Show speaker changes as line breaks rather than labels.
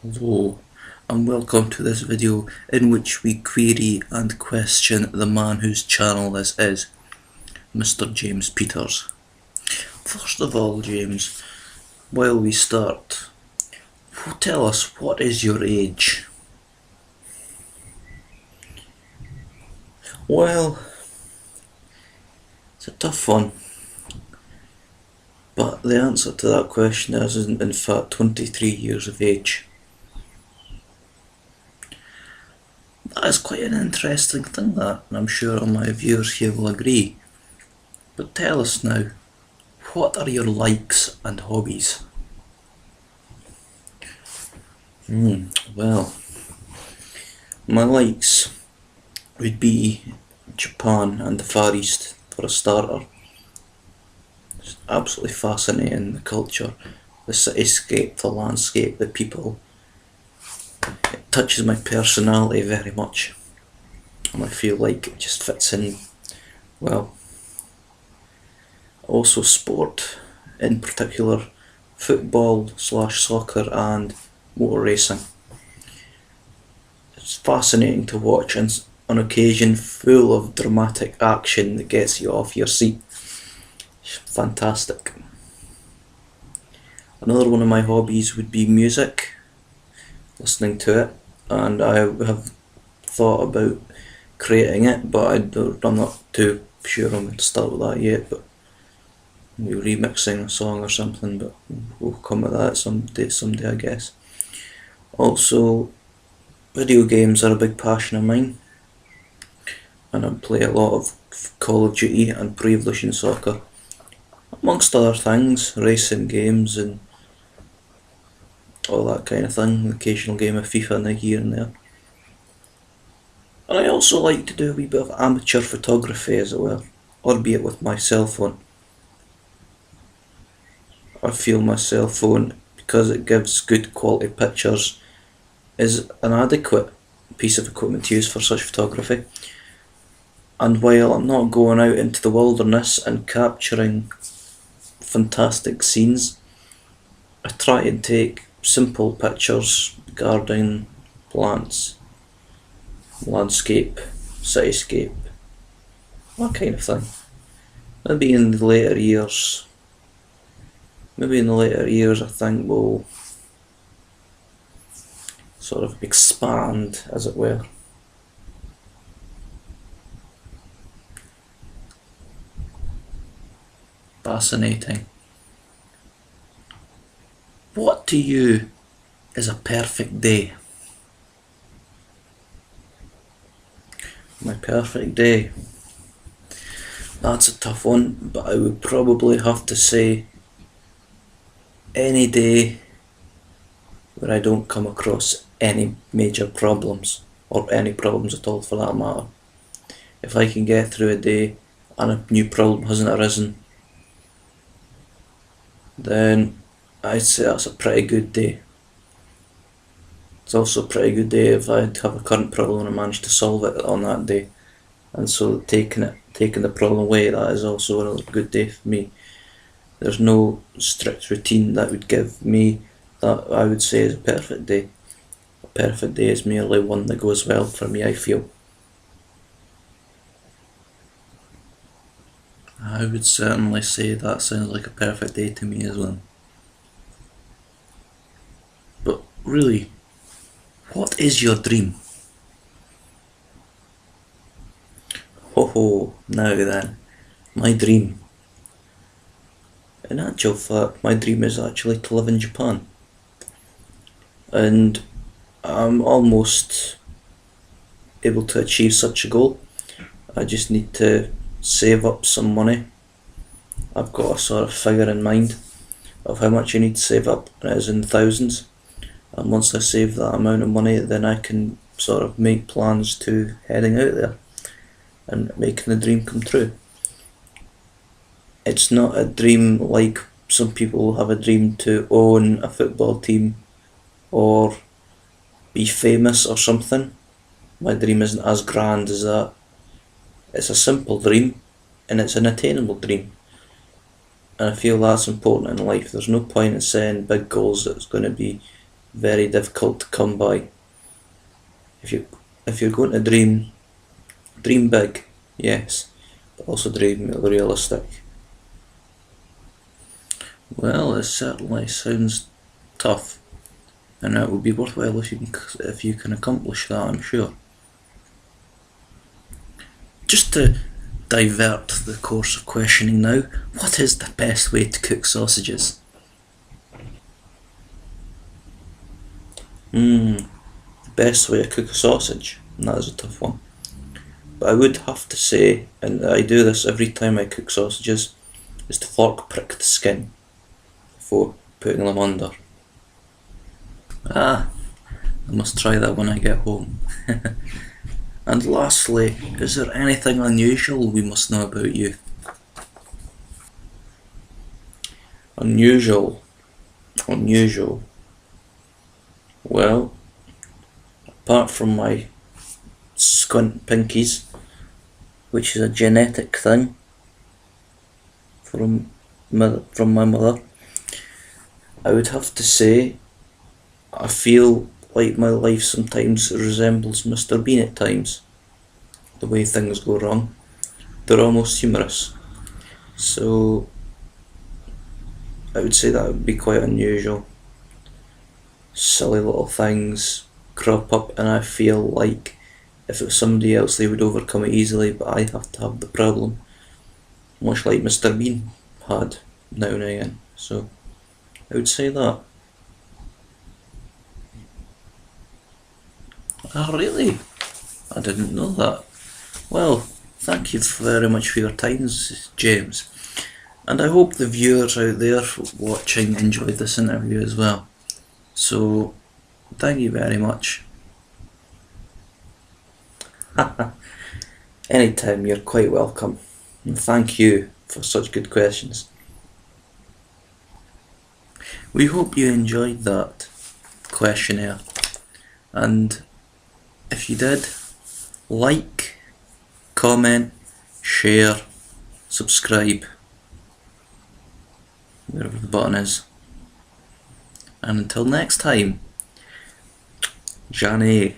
Hello, and welcome to this video in which we query and question the man whose channel this is, Mr. James Peters. First of all, James, while we start, tell us, what is your age? Well, it's a tough one, but the answer to that question is in fact 23 years of age. That is quite an interesting thing, that, and I'm sure all my viewers here will agree. But tell us now, what are your likes and hobbies? Well, my likes would be Japan and the Far East, for a starter. It's absolutely fascinating, the culture, the cityscape, the landscape, the people. It touches my personality very much, and I feel like it just fits in well. Also sport, in particular football/soccer and motor racing. It's fascinating to watch, and on occasion full of dramatic action that gets you off your seat. It's fantastic. Another one of my hobbies would be music, listening to it, and I have thought about creating it, but I'm not too sure I'm going to start with that yet. But maybe remixing a song or something, but we'll come with that someday I guess. Also, video games are a big passion of mine, and I play a lot of Call of Duty and Pro Evolution Soccer, amongst other things, racing games and all that kind of thing, the occasional game of FIFA in here and there. And I also like to do a wee bit of amateur photography as well, albeit with my cell phone. I feel my cell phone, because it gives good quality pictures, is an adequate piece of equipment to use for such photography. And while I'm not going out into the wilderness and capturing fantastic scenes, I try and take simple pictures, garden, plants, landscape, cityscape, that kind of thing. Maybe in the later years I think we'll sort of expand, as it were. Fascinating. What to you is a perfect day? My perfect day? That's a tough one, but I would probably have to say any day where I don't come across any major problems, or any problems at all for that matter. If I can get through a day and a new problem hasn't arisen, then I'd say that's a pretty good day. It's also a pretty good day if I have a current problem and I manage to solve it on that day. And so taking the problem away, that is also another good day for me. There's no strict routine that would give me that I would say is a perfect day. A perfect day is merely one that goes well for me, I feel. I would certainly say that sounds like a perfect day to me as well. But really, what is your dream? Ho, now then, my dream. In actual fact, my dream is actually to live in Japan. And I'm almost able to achieve such a goal. I just need to save up some money. I've got a sort of figure in mind of how much I need to save up, and it is in thousands. And once I save that amount of money, then I can sort of make plans to heading out there and making the dream come true. It's not a dream like some people have a dream to own a football team or be famous or something. My dream isn't as grand as that. It's a simple dream, and it's an attainable dream. And I feel that's important in life. There's no point in setting big goals that's going to be very difficult to come by. If you're going to dream big, yes, but also dream realistic. Well, it certainly sounds tough, and it would be worthwhile if you can accomplish that, I'm sure. Just to divert the course of questioning now, what is the best way to cook sausages? The best way to cook a sausage? That is a tough one. But I would have to say, and I do this every time I cook sausages, is to fork prick the skin before putting them under. I must try that when I get home. And lastly, is there anything unusual we must know about you? Unusual. Well, apart from my squint pinkies, which is a genetic thing from my mother, I would have to say I feel like my life sometimes resembles Mr. Bean at times. The way things go wrong, they're almost humorous. So I would say that would be quite unusual. Silly little things crop up, and I feel like if it was somebody else they would overcome it easily, but I have to have the problem, much like Mr. Bean had now and again. So I would say that. Oh really? I didn't know that. Well, thank you very much for your time, James. And I hope the viewers out there watching enjoyed this interview as well. So, thank you very much. Anytime, you're quite welcome. And thank you for such good questions. We hope you enjoyed that questionnaire. And if you did, like, comment, share, subscribe, wherever the button is. And until next time, Johnny.